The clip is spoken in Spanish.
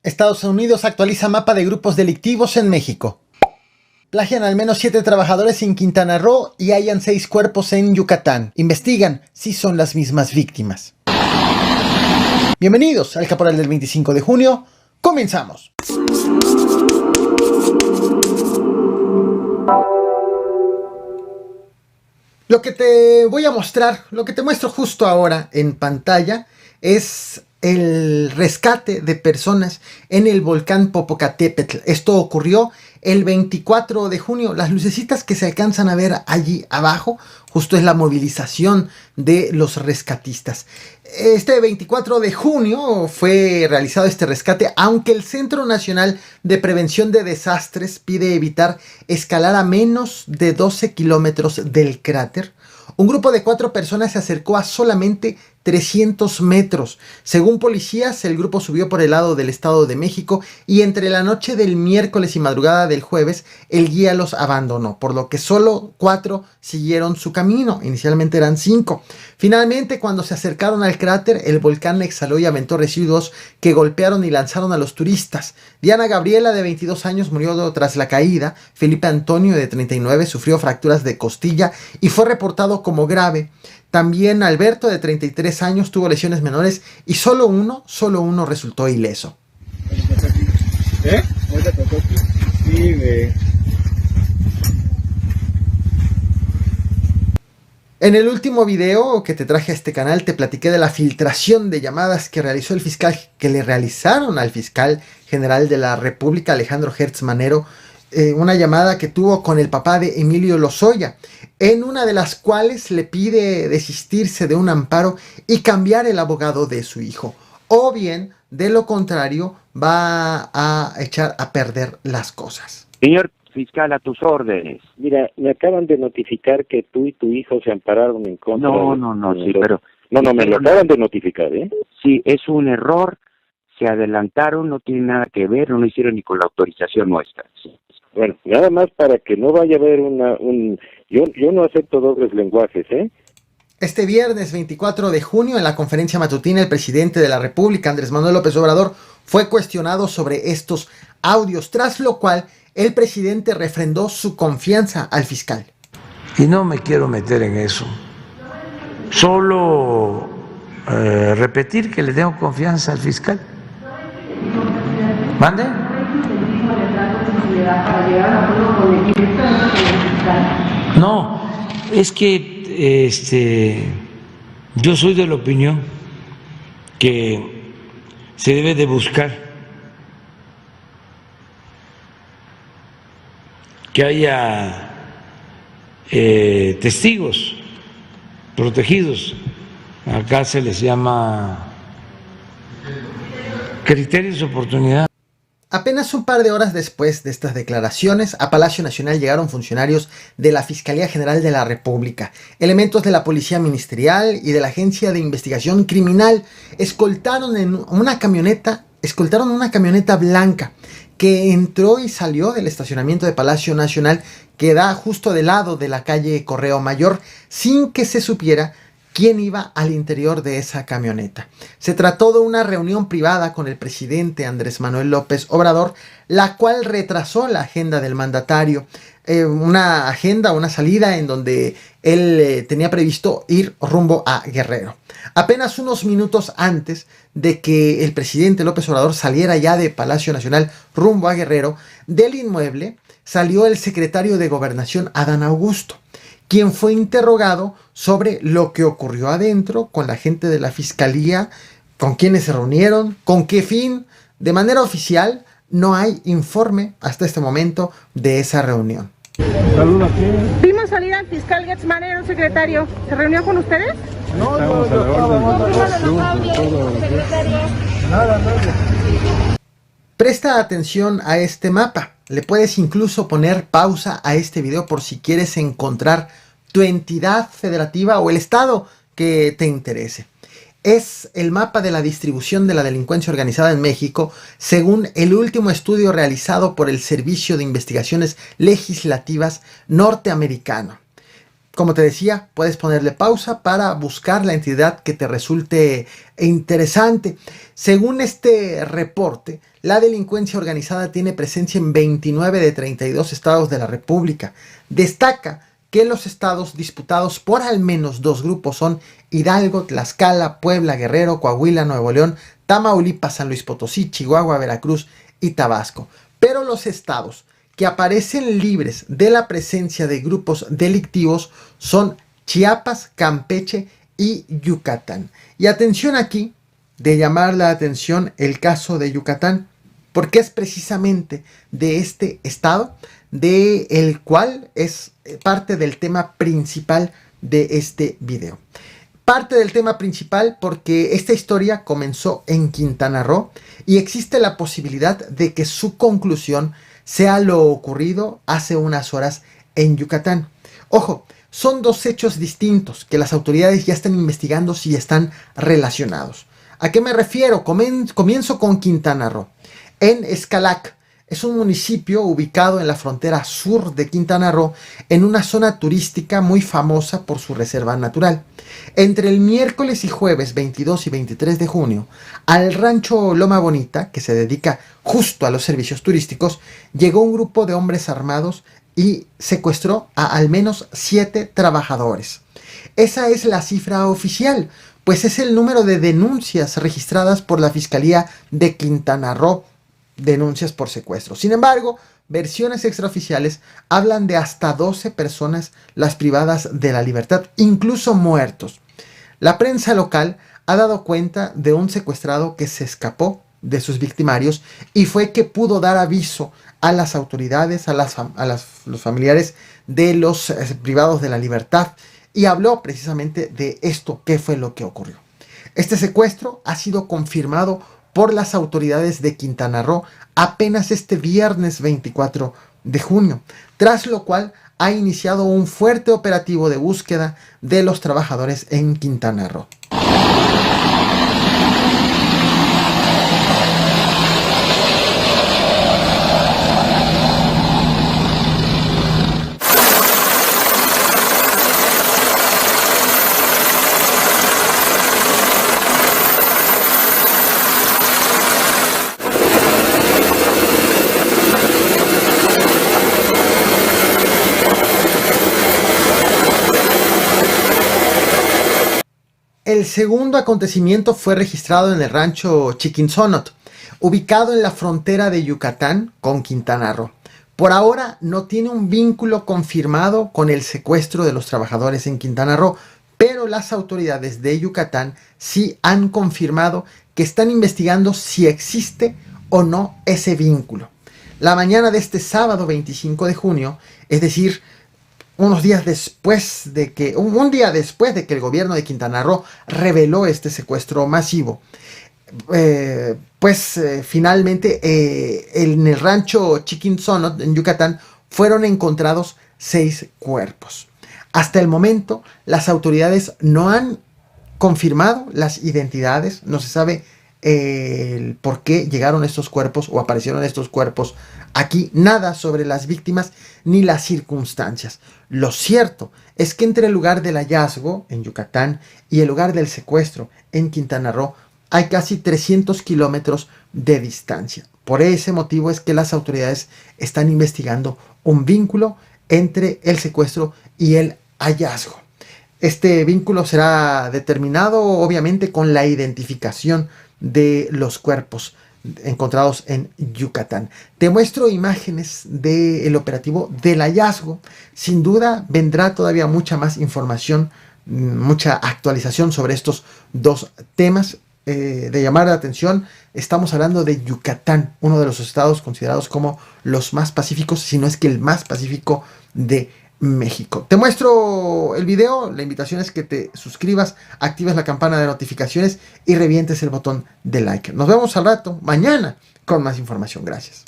Estados Unidos actualiza mapa de grupos delictivos en México. Plagian al menos 7 trabajadores en Quintana Roo y hallan 6 cuerpos en Yucatán. Investigan si son las mismas víctimas. Bienvenidos al Caporal del 25 de junio. ¡Comenzamos! Lo que te voy a mostrar, lo que te muestro justo ahora en pantalla, es el rescate de personas en el volcán Popocatépetl. Esto ocurrió el 24 de junio. Las lucecitas que se alcanzan a ver allí abajo, justo es la movilización de los rescatistas. Este 24 de junio fue realizado este rescate, aunque el Centro Nacional de Prevención de Desastres pide evitar escalar a menos de 12 kilómetros del cráter. Un grupo de 4 personas se acercó a solamente 300 metros. Según policías, el grupo subió por el lado del Estado de México y entre la noche del miércoles y madrugada del jueves, el guía los abandonó, por lo que solo 4 siguieron su camino. Inicialmente eran 5. Finalmente, cuando se acercaron al cráter, el volcán exhaló y aventó residuos que golpearon y lanzaron a los turistas. Diana Gabriela, de 22 años, murió tras la caída. Felipe Antonio, de 39, sufrió fracturas de costilla y fue reportado como grave. También Alberto, de 33 años, tuvo lesiones menores y solo uno resultó ileso. ¿Eh? Sí, güey. En el último video que te traje a este canal te platiqué de la filtración de llamadas que realizó el fiscal, que le realizaron al fiscal general de la República, Alejandro Gertz Manero, una llamada que tuvo con el papá de Emilio Lozoya, en una de las cuales le pide desistirse de un amparo y cambiar el abogado de su hijo, o bien, de lo contrario, va a echar a perder las cosas. Señor fiscal, a tus órdenes. Mira, me acaban de notificar que tú y tu hijo se ampararon en contra. No, sí, pero... No, me lo acaban de notificar, ¿eh? Sí, es un error, se adelantaron, no tiene nada que ver, no lo hicieron ni con la autorización nuestra. Bueno, nada más para que no vaya a haber Yo no acepto dobles lenguajes, ¿eh? Este viernes 24 de junio, en la conferencia matutina, el presidente de la República, Andrés Manuel López Obrador, fue cuestionado sobre estos audios, tras lo cual el presidente refrendó su confianza al fiscal. Y no me quiero meter en eso. Solo repetir que le tengo confianza al fiscal. ¿Mande? No, es que yo soy de la opinión que se debe de buscar que haya testigos protegidos. Acá se les llama criterios de oportunidad. Apenas un par de horas después de estas declaraciones, a Palacio Nacional llegaron funcionarios de la Fiscalía General de la República, elementos de la Policía Ministerial y de la Agencia de Investigación Criminal. Escoltaron una camioneta blanca que entró y salió del estacionamiento de Palacio Nacional, que da justo del lado de la calle Correo Mayor, sin que se supiera quién iba al interior de esa camioneta. Se trató de una reunión privada con el presidente Andrés Manuel López Obrador, la cual retrasó la agenda del mandatario, una salida en donde él tenía previsto ir rumbo a Guerrero. Apenas unos minutos antes de que el presidente López Obrador saliera ya de Palacio Nacional rumbo a Guerrero, del inmueble salió el secretario de Gobernación, Adán Augusto, quien fue interrogado sobre lo que ocurrió adentro con la gente de la fiscalía, con quienes se reunieron, con qué fin. De manera oficial, no hay informe hasta este momento de esa reunión. Vimos salir al fiscal Gertz Manero, secretario. ¿Se reunió con ustedes? No, estamos a la orden. Nada. Presta atención a este mapa. Le puedes incluso poner pausa a este video por si quieres encontrar tu entidad federativa o el estado que te interese. Es el mapa de la distribución de la delincuencia organizada en México, según el último estudio realizado por el Servicio de Investigaciones Legislativas norteamericano. Como te decía, puedes ponerle pausa para buscar la entidad que te resulte interesante. Según este reporte, la delincuencia organizada tiene presencia en 29 de 32 estados de la República. Destaca que los estados disputados por al menos 2 grupos son Hidalgo, Tlaxcala, Puebla, Guerrero, Coahuila, Nuevo León, Tamaulipas, San Luis Potosí, Chihuahua, Veracruz y Tabasco. Pero los estados que aparecen libres de la presencia de grupos delictivos son Chiapas, Campeche y Yucatán. Y atención aquí, de llamar la atención el caso de Yucatán, porque es precisamente de este estado de el cual es parte del tema principal de este video. Parte del tema principal porque esta historia comenzó en Quintana Roo y existe la posibilidad de que su conclusión sea lo ocurrido hace unas horas en Yucatán. Ojo, son 2 hechos distintos que las autoridades ya están investigando si están relacionados. ¿A qué me refiero? Comienzo con Quintana Roo. En Xcalac, es un municipio ubicado en la frontera sur de Quintana Roo, en una zona turística muy famosa por su reserva natural. Entre el miércoles y jueves 22 y 23 de junio, al rancho Loma Bonita, que se dedica justo a los servicios turísticos, llegó un grupo de hombres armados y secuestró a al menos 7 trabajadores. Esa es la cifra oficial, pues es el número de denuncias registradas por la Fiscalía de Quintana Roo, denuncias por secuestro. Sin embargo, versiones extraoficiales hablan de hasta 12 personas las privadas de la libertad, incluso muertos. La prensa local ha dado cuenta de un secuestrado que se escapó de sus victimarios y fue que pudo dar aviso a las autoridades, a los familiares de los privados de la libertad, y habló precisamente de esto, qué fue lo que ocurrió. Este secuestro ha sido confirmado por las autoridades de Quintana Roo apenas este viernes 24 de junio, tras lo cual ha iniciado un fuerte operativo de búsqueda de los trabajadores en Quintana Roo. El segundo acontecimiento fue registrado en el rancho Chiquinzonot, ubicado en la frontera de Yucatán con Quintana Roo. Por ahora no tiene un vínculo confirmado con el secuestro de los trabajadores en Quintana Roo, pero las autoridades de Yucatán sí han confirmado que están investigando si existe o no ese vínculo. La mañana de este sábado 25 de junio, es decir, un día después de que el gobierno de Quintana Roo reveló este secuestro masivo, finalmente en el rancho Chiquinzonot, en Yucatán, fueron encontrados 6 cuerpos. Hasta el momento, las autoridades no han confirmado las identidades, no se sabe el por qué llegaron estos cuerpos o aparecieron estos cuerpos aquí, nada sobre las víctimas ni las circunstancias. Lo cierto es que entre el lugar del hallazgo en Yucatán y el lugar del secuestro en Quintana Roo hay casi 300 kilómetros de distancia. Por ese motivo es que las autoridades están investigando un vínculo entre el secuestro y el hallazgo. Este vínculo será determinado obviamente con la identificación de los cuerpos encontrados en Yucatán. Te muestro imágenes del operativo del hallazgo. Sin duda vendrá todavía mucha más información, mucha actualización sobre estos 2 temas. De llamar la atención, estamos hablando de Yucatán, uno de los estados considerados como los más pacíficos, si no es que el más pacífico de México. Te muestro el video. La invitación es que te suscribas, actives la campana de notificaciones y revientes el botón de like. Nos vemos al rato, mañana, con más información. Gracias.